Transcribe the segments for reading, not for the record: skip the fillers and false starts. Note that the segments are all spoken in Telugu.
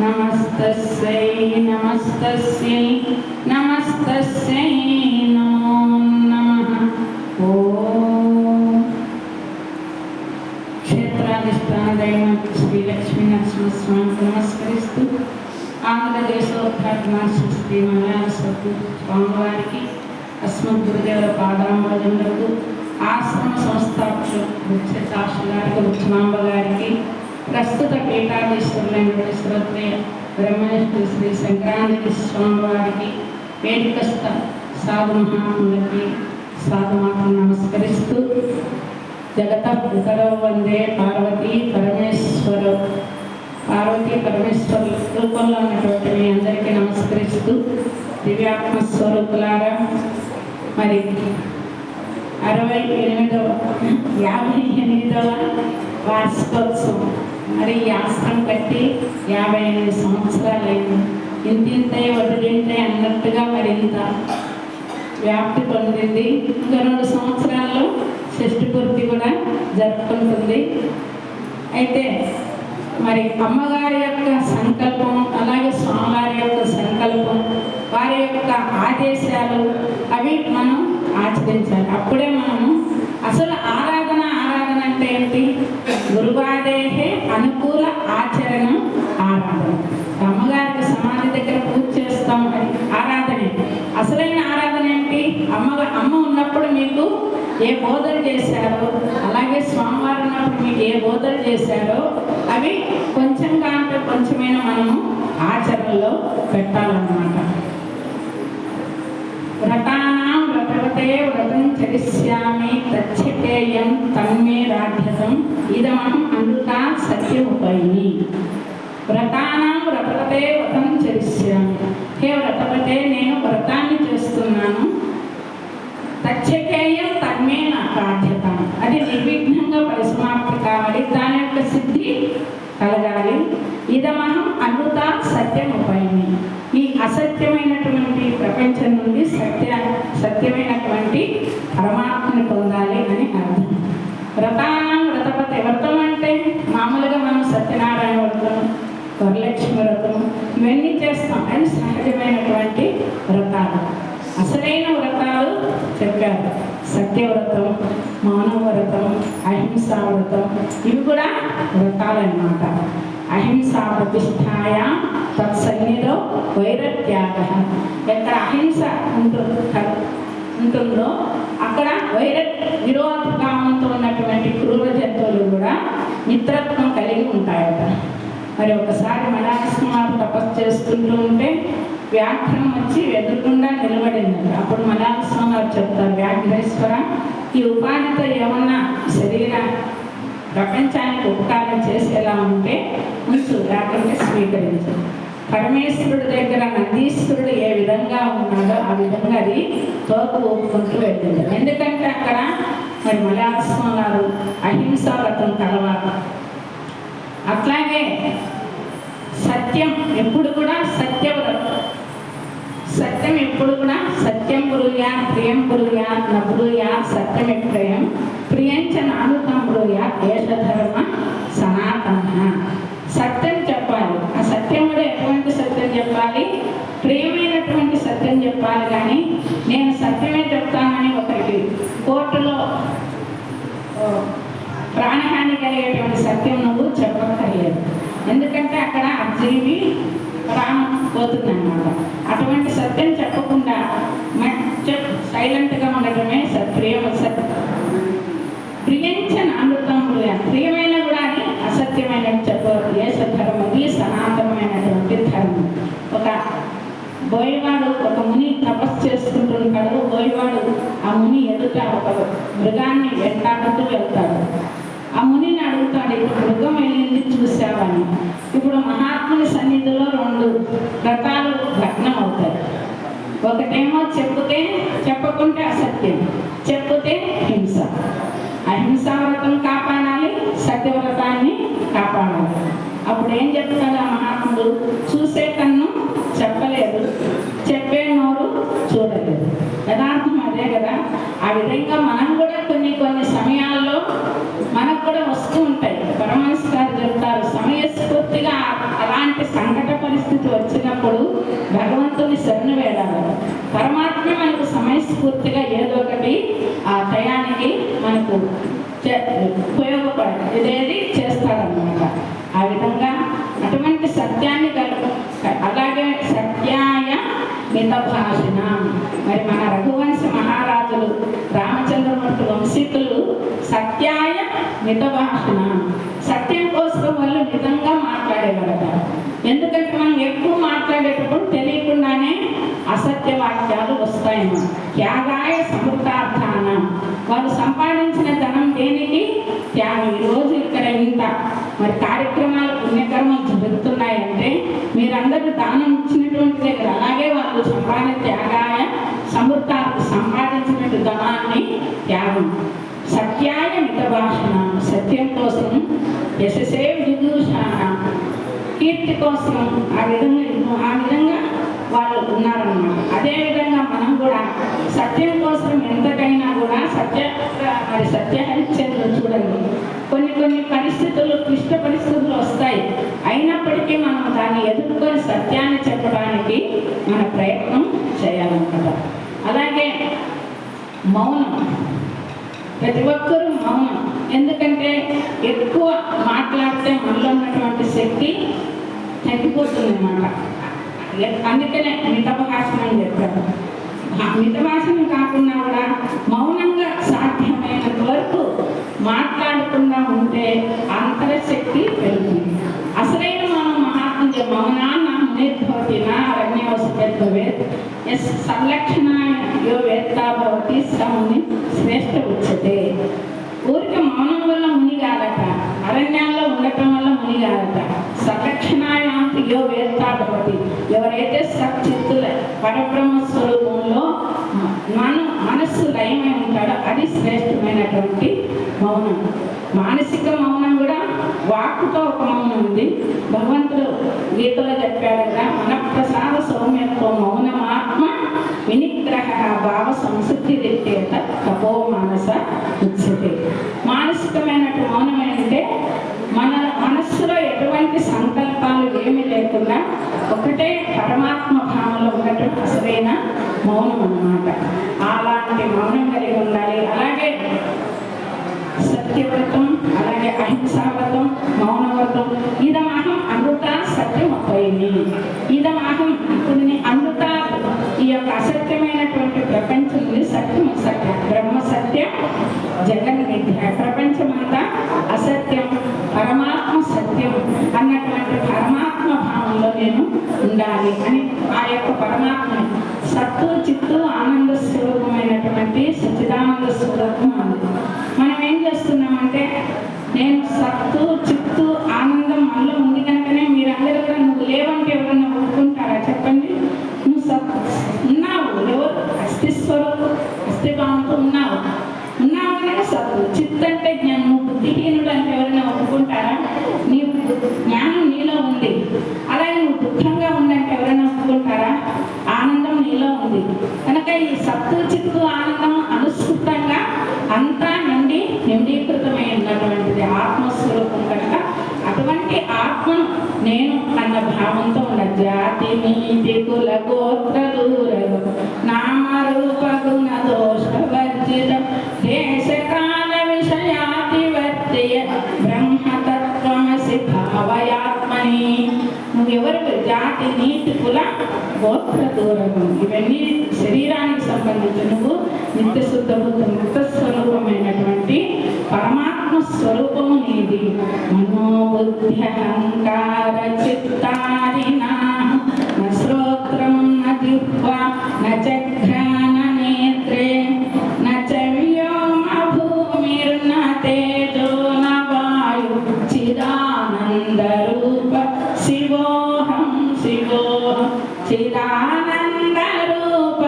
నమస్తస్యై నమస్తస్యై నమస్తస్యై నమో నమః. ఓం క్షేత్రాధిష్టాన దైవం శ్రీ లక్ష్మీనరసింహస్వామికి నమస్కరిస్తూ ఆంధ్రదేశోద్ఘాటన శ్రీ మలయాళ స్వామివారికి అస్మద్ గురుదేవుల పాదాంబులకు ఆశ్రమ సంస్థాపకులు ముఖ్యతాశు గారికి ఉచ్చమాంబ గారికి ప్రస్తుత పీఠాధీశ్వరులైన శ్రోత్రియ బ్రహ్మనిష్ఠులు శ్రీ సంక్రాంతి స్వామివారికి వేదికస్థ సాధు మహాత్ములకి సాధుమాతను నమస్కరిస్తూ జగత పితరౌ వందే పార్వతీ పరమేశ్వర రూపంలో ఉన్నటువంటి మీ అందరికీ నమస్కరిస్తూ దివ్యాత్మ స్వరూపులారా, మరి 58వ వార్షికోత్సవం, మరి ఈ ఆశ్రమం కట్టి 58 సంవత్సరాలు అయింది. ఇంతే వదిలింటే అన్నట్టుగా మరి ఇంత వ్యాప్తి పొందింది. ఇంకా 2 సంవత్సరాల్లో షష్ఠి పూర్తి కూడా జరుపుకుంటుంది. అయితే మరి అమ్మగారి యొక్క సంకల్పం, అలాగే స్వామివారి యొక్క సంకల్పం, వారి యొక్క ఆదేశాలు అవి మనం ఆచరించాలి. అప్పుడే మనము అసలు ఆరాధన అంటే ఏంటి? గురువాదేహే అనుకూల ఆచరణ ఆరాధన. అమ్మగారికి సమాధి దగ్గర పూజ చేస్తాం, అది ఆరాధనే. అసలైన ఆరాధన ఏంటి? అమ్మ ఉన్నప్పుడు మీకు ఏ బోధలు చేశారో, అలాగే స్వామివారు ఉన్నప్పుడు మీకు ఏ బోధలు చేశారో అవి కొంచెం కంటే కొంచెమైనా మనము ఆచరణలో పెట్టాలన్నమాట. వ్రతానాం వ్రతవతే వ్రతం చరిష్యామి తచ్ఛకేయం తన్మే రాధ్యతం ఇదమహం అమృతా సత్యముపైని. వ్రతానాం వ్రతవతే వ్రతం చరిష్యామి. హే వ్రతవతే, నేను వ్రతాన్ని చేస్తున్నాను. తచ్ఛకేయం తన్మే రాధ్యతం, అది నిర్విఘ్నంగా పరిసమాప్తి కావాలి, దాని యొక్క సిద్ధి కలగాలి. ఇదమహం అమృత సత్యముపైని, ఈ అసత్యమైనటువంటి ప్రపంచం నుండి సత్యమైనటువంటి పరమాత్మని పొందాలి అని అర్థం. వ్రతానం వ్రతపతి. వ్రతం అంటే మామూలుగా మనం సత్యనారాయణ వ్రతం, వరలక్ష్మి వ్రతం ఇవన్నీ చేస్తాం, అది సహజమైనటువంటి వ్రతాలు. అసలైన వ్రతాలు చెప్పారు. సత్యవ్రతం, మౌనవ్రతం, అహింసా వ్రతం, ఇవి కూడా వ్రతాలు అన్నమాట. అహింసా ప్రతిష్టాయ తత్సన్నిధో వైరత్యాగ. ఎక్కడ అహింస ఉంటుందో అక్కడ విరోధకామంతో ఉన్నటువంటి క్రూర జంతువులు కూడా మిత్రత్వం కలిగి ఉంటాయట. మరి ఒకసారి మలయాళ తపస్సు చేసుకుంటూ ఉంటే వ్యాఘ్రం వచ్చి ఎదురుకుండా నిలబడింది. అప్పుడు మలయాళ స్వామి చెప్తారు, వ్యాఘ్రేశ్వర, ఈ ఉపాధితో ఏమన్నా శరీర ప్రపంచానికి ఉపకారం చేసేలా ఉంటే ఉంచు, లేకుంటే స్వీకరించు. పరమేశ్వరుడి దగ్గర నందీశ్వరుడు ఏ విధంగా ఉన్నాడో ఆ విధంగా అది తోక ఊపుకుంటూ వెళ్ళింది. ఎందుకంటే అక్కడ మరి మలయాళ స్వామి గారు అహింసా వ్రతం కలవాలి. అట్లాగే సత్యం ఎప్పుడు కూడా సత్యవ్రతం. సత్యం ఎప్పుడు కూడా సత్యం బ్రూయా ప్రియం బ్రూయా నబ్రూయా సత్యం ప్రియం ప్రియంచ నానుతం బ్రూయా దేశధర్మ సనాతన. సత్యం చెప్పాలి. ఆ సత్యం కూడా ఎటువంటి సత్యం చెప్పాలి? ప్రియమైనటువంటి సత్యం చెప్పాలి. కానీ నేను సత్యమే చెప్తానని ఒకరికి కోర్టులో ప్రాణహాని కలిగేటువంటి సత్యం నువ్వు చెప్పక్కర్లేదు. ఎందుకంటే అక్కడ ఆ జీవి ప్రాణం పోతుందన్నమాట. అటువంటి సత్యం చెప్పకుండా సైలెంట్గా ఉండటమే ప్రియంచన అమృతం. ప్రియమైన కూడా అది అసత్యమైన చెప్పవద్దు. దేశధర్మది సనాతనమైనటువంటి ధర్మం. ఒక బోయవాడు ఒక ముని తపస్సు చేసుకుంటుంటాడు. బోయవాడు ఆ ముని ఎదుట ఒక మృగాన్ని వెంటాడుతూ వెళ్తాడు. ఆ మునిని అడుగుతాడు, ఇప్పుడు మృగం వెళ్ళింది చూసావని. ఇప్పుడు మహాత్ముని సన్నిధిలో 2 వ్రతాలు భగ్నం అవుతాయి. ఒకటేమో చెప్పకుంటే అసత్యం, చెప్పుతే హింస. అహింసా వ్రతం కాపాడాలి, సత్యవ్రతాన్ని కాపాడాలి. అప్పుడు ఏం చెప్తాడు ఆ మహాత్ముడు? చూసే కన్ను చెప్పలేదు, చెప్పే నోరు చూడలేదు. యథార్థం అదే కదా. ఆ విధంగా మనం కూడా కొన్ని సమయాల్లో మనకు కూడా వస్తూ ఉంటాయి. పరమహంస గారు చెప్తారు, సమయస్ఫూర్తిగా అలాంటి సంఘటన అనేది చేస్తారన్నమాట. ఆ విధంగా అటువంటి సత్యాన్ని అలాగే సత్యాయ మితభాషణ. మరి మన రఘువంశ మహారాజులు రామచంద్రమూర్తి వంశీకులు సత్యాయ మితభాషణ, సత్యం కోసం వాళ్ళు మితంగా మాట్లాడేవారట. ఎందుకంటే మనం ఎక్కువ మాట్లాడేటప్పుడు తెలియకుండానే అసత్య వాక్యాలు వస్తాయేమో. త్యాగాయ సమృద్ధార్థాన, వాళ్ళు సంపాదించిన ధనం దేనికి? త్యాగం. ఈరోజు ఇక్కడ ఇంత మరి కార్యక్రమాలు పుణ్యకర్మలు జరుగుతున్నాయంటే మీరందరూ దానం ఇచ్చినటువంటి దగ్గర అలాగే వాళ్ళు త్యాగాయ సమృద్ధార్థ, సంపాదించినటువంటి ధనాన్ని త్యాగం. సత్యాయ మితభాషణ, సత్యం కోసం. యశసే విదూషణ, కీర్తి కోసం. ఆ విధంగా వాళ్ళు ఉన్నారన్నమాట. అదేవిధంగా మనం కూడా సత్యం కోసం ఎంతకైనా కూడా సత్య హరిశ్చంద్రులు చూడండి, కొన్ని పరిస్థితులు, క్లిష్ట పరిస్థితులు వస్తాయి. అయినప్పటికీ మనం దాన్ని ఎదుర్కొని సత్యాన్ని చెప్పడానికి మన ప్రయత్నం చేయాలన్నమాట. అలాగే మౌనం, ప్రతి ఒక్కరూ మౌనం. ఎందుకంటే ఎక్కువ మాట్లాడితే మనలో ఉన్నటువంటి శక్తి తగ్గిపోతుంది అన్నమాట. అందుకనే మితభాషణం చెప్పారు. మితభాషణం కాకుండా కూడా మౌనంగా సాధ్యమైనంత వరకు మాట్లాడకుండా ఉంటే అంతరశక్తి పెరుగుతుంది. అసలైన మనం మహాత్ముజ మౌనాన్న మునిర్భవతి నా అరణ్యవసపెద్ద సంలక్షణాయ యో వేత్తా భవతి సముని శ్రేష్ఠ ఉచ్యతే. ఊరికి మౌనం వల్ల మునిగాలట, అరణ్యాల్లో ఉండటం వల్ల మునిగాలట. సంలక్షణాయాంతి యో వేత్తా భవతి, ఎవరైతే సచ్చిత్తుల పరబ్రహ్మ స్వరూపంలో మనస్సు లయమై ఉంటాడో అది శ్రేష్టమైనటువంటి మౌనం. మానసిక మౌనం కూడా వాక్కుతో ఒక మౌనం ఉంది. భగవంతుడు గీతలో చెప్పాడు కదా, మనఃప్రసాద సౌమ్యత్వం మౌనమాత్మ వినిగ్రహ భావ సంశుద్ధి రిత్యేత తపో మానస ఉచ్యతే. మానసికమైనటువంటి మౌనం ఏంటంటే మన మనస్సులో ఎటువంటి సంకల్పాలు ఏమీ లేకుండా ఒకటే పరమాత్మ భావంలో ఉండటం అసలైన మౌనం అన్నమాట. అలాంటి మౌనం కలిగి ఉండాలి. అలాగే సత్యవ్రతం, అలాగే అహింసావ్రతం, మౌనవ్రతం. ఇదమహం అమృత సత్యమొప్పైని. ఇదమహం ఇప్పుడు అమృత, ఈ యొక్క అసత్యమైనటువంటి ప్రపంచం సత్యం సత్యం, బ్రహ్మ సత్యం, జగన్ మిథ్య. ప్రపంచమంతా అసత్యం, పరమాత్మ సత్యం అన్నటువంటి పరమాత్మ భావంలో నేను ఉండాలి అని ఆ యొక్క పరమాత్మని సత్తు చిత్తు ఆనంద స్వరూపమైనటువంటి సచ్చిదానంద స్వరూపం ఉంది. మనం ఏం చేస్తున్నామంటే నేను సత్తు చిత్తు ఆనందం మనలో ఉంది కనుకనే మీరందరూ కూడా నువ్వు లేవంటే ఎవరన్నా ఒప్పుకుంటారా చెప్పండి? నువ్వు ఉన్నావు, ఎవరు అస్థిస్వరూపం, అస్థిభావంతో ఉన్నావు అనే సత్తు. చిత్ అంటే జ్ఞానం. నువ్వు బుద్ధిహీనుడు అంటే ఎవరైనా ఒప్పుకుంటారా? నీవు జ్ఞానం నీలో ఉంది. అలాగే నువ్వు దుఃఖంగా ఉందంటే ఎవరైనా ఒప్పుకుంటారా? ఆనందం నీలో ఉంది కనుక ఈ సత్తు చిత్తు ఆనందం అనుస్కృతంగా అంతా నిండీకృతమై ఉన్నటువంటిది ఆత్మస్వరూపం. కనుక అటువంటి ఆత్మను నేను అన్న భావంతో ఉన్న జాతి నీతి కుల గోత్ర దూరం నామరూప గుణ దోష వర్జితం దేశకాల విషయాతివర్తయ బ్రహ్మతత్వమసి భావయాత్మని. నువ్వెవరు? జాతి నీతి కుల గోత్ర దూరము. ఇవన్నీ శరీరానికి సంబంధించి నువ్వు నిత్యశుద్ధ బుద్ధ ముక్త స్వరూపమైనటువంటి పరమాత్మ స్వరూపము నీది. మనోబుద్ధి అహంకార చిత్తారినా న శ్రోత్రం న జిహ్వా న చఘ్రాణ నేత్రే న వ్యోమ భూమిర్న తేజో న వాయు చిదానంద రూప శివోహం శివోహం చిదానంద రూప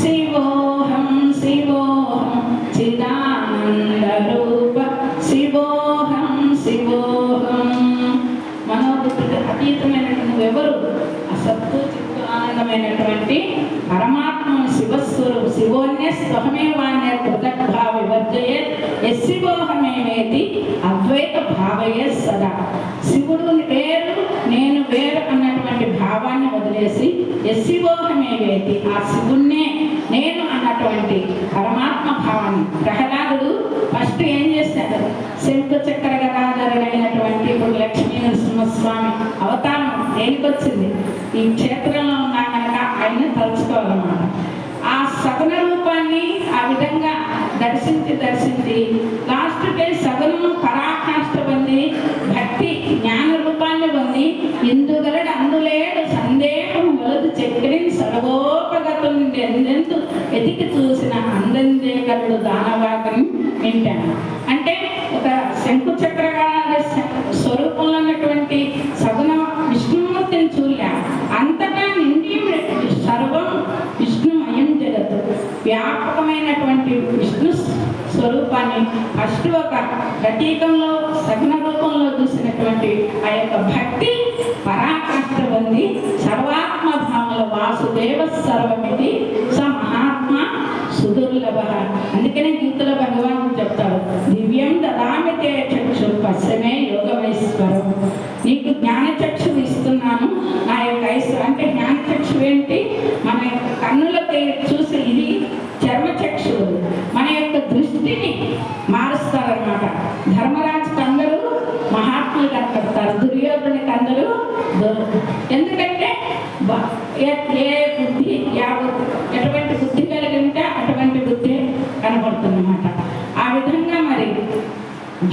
శివోహం శివోహం చిదానంద రూప శివోహం శివోహం. మనోబుద్ధికి అతీతమైన నువ్వెవరు? అసత్తు చిత్తు ఆనందమైనటువంటి పరమాత్మ శివస్వరూపు. శివోన్య స్వహమేవాన్య కృతగ్భావ వివర్జయే యశివోహమేవేతి అద్వైత భావయే సదా. శివుడు వేరు నేను వేరు అన్నటువంటి భావాన్ని వదిలేసి యశివోహమేవేతి, ఆ శివుణ్ణే నేను అన్నటువంటి పరమాత్మ భావాన్ని. ప్రహ్లాదుడు ఫస్ట్ ఏం చేశాడు? శంకు చక్ర గదాధరుడైనటువంటి ఇప్పుడు లక్ష్మీ నరసింహస్వామి అవతారం దేనికొచ్చింది? ఈ క్షేత్రంలో ఉన్నా కనుక ఆయన తలుచుకోవాలన్నమాట. ఆ సగుణ రూపాన్ని ఆ విధంగా దర్శించి లాస్ట్కి సగుణము పరాకాష్ఠ పొంది భక్తి జ్ఞాన రూపాన్ని పొంది ఇందుగలడు అందులేడు సందేహం వలదు చక్రిని సర్వోపగతుని ఎందెందు ఎదికి చూసిన అందందే గలుడు దానవాకని వింటాను. అంటే ఒక శంకు చక్రగా స్వరూపంలో ఉన్నటువంటి సగుణ విష్ణుమూర్తిని చూడలే, అంతటా నిండి సర్వం విష్ణుమయం జగత్తు వ్యాపకమైనటువంటి విష్ణు స్వరూపాన్ని ఫస్ట్ ఒక ప్రతీకంలో సగుణ రూపంలో చూసినటువంటి ఆ యొక్క భక్తి పరాకాష్ఠ పొంది సర్వాత్మ భావముల వాసుదేవ సర్వమితి స మహాత్మ సుదుర్లభ. అందుకనే గీతలో భగవానుడు చెప్తాడు, దివ్యం దదామితే చక్షు పశ్చమే యోగమైశ్వరం. నీకు జ్ఞానచక్షు ఇస్తున్నాను, నా యొక్క ఐశ్వర్యం. అంటే జ్ఞానచక్షు ఏంటి? మన యొక్క కన్నులకి చూసి ఇది చర్మచక్షువు మన యొక్క దృష్టిని మారుస్తారనమాట. ధర్మరాజుకి అందరూ మహాత్ములు కనపడతారు, దుర్యోధనునికి అందరూ ఎందుకంటే ఏ బుద్ధి ఎటువంటి బుద్ధి కలిగి ఉంటే అటువంటి బుద్ధి కనపడుతుందన్నమాట. ఆ విధంగా మరి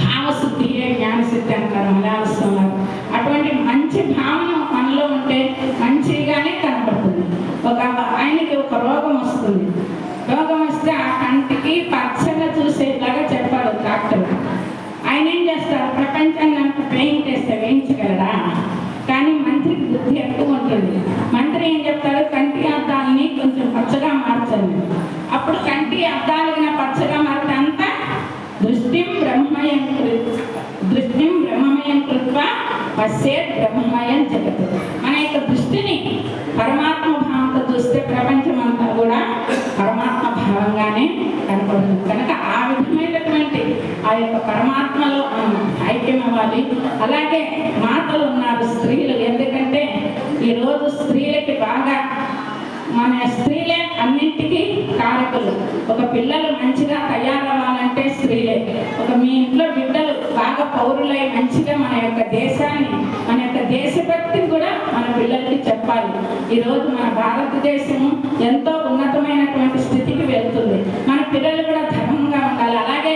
భావశుద్ధియే జ్ఞానసిద్ధి అంటారు మలయాళంలో. అటువంటి మంచి భావన మనలో ఉంటే మంచిగానే కనపడుతుంది. ఆయనకి ఒక రోగం వస్తుంది, రోగం వస్తే ఆ కంటికి పచ్చగా చూసేలాగా చెప్పాడు డాక్టర్. ఆయన ఏం చేస్తారు? ప్రపంచాన్ని అంత పెయింట్ వేస్తే వేయించగలరా? కానీ మంత్రికి బుద్ధి ఎక్కువ ఉంటుంది. మంత్రి ఏం చెప్తాడు? కంటి అద్దాలని కొంచెం పచ్చగా మార్చండి. అప్పుడు కంటి అద్దాలుగా పచ్చగా మారితే అంతా దృష్టిం బ్రహ్మయం కృత్వా పశ్చేత్ బ్రహ్మమయం జగత్. మన యొక్క దృష్టిని పరమాత్మ భావంతో చూస్తే ప్రపంచం అంతా కూడా పరమాత్మ భావంగానే కనపడుతుంది. కనుక ఆ విధమైనటువంటి ఆ యొక్క పరమాత్మలో ఐక్యం అవ్వాలి. అలాగే మాతలు ఉన్నారు, స్త్రీలు. ఎందుకంటే ఈరోజు స్త్రీలకి బాగా మన స్త్రీలే అన్నింటికీ కారకులు. ఒక పిల్లలు మంచిగా తయారవ్వాలంటే స్త్రీలే. మీ ఇంట్లో బిడ్డలు బాగా పౌరులై మంచిగా మన యొక్క దేశాన్ని, మన యొక్క దేశభక్తిని కూడా మన పిల్లలకి చెప్పాలి. ఈరోజు మన భారతదేశం ఎంతో ఉన్నతమైనటువంటి స్థితికి వెళ్తుంది. మన పిల్లలు కూడా ధర్మంగా ఉండాలి. అలాగే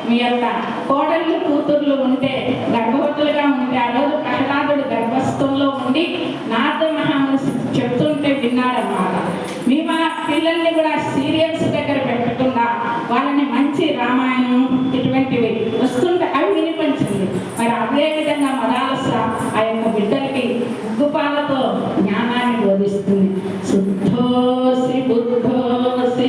మీ యొక్క కోడళ్ళు కూతుర్లు ఉంటే, గర్భవతులుగా ఉంటే, ఆ రోజు ప్రహ్లాదుడు గర్భస్థంలో ఉండి నారద మహాముని చెప్తుంటే విన్నాడన్నమాట. మీ మన పిల్లల్ని కూడా సీరియల్స్ దగ్గర పెట్టకుండా వాళ్ళని మంచి రామాయణం ఇటువంటివి వస్తుంటే అవి వినిపించింది. మరి అదే విధంగా మదాలస ఆ యొక్క బిడ్డలకి ఉగ్గుపాలతో జ్ఞానాన్ని బోధిస్తుంది. శుద్ధోసి బుద్ధోసి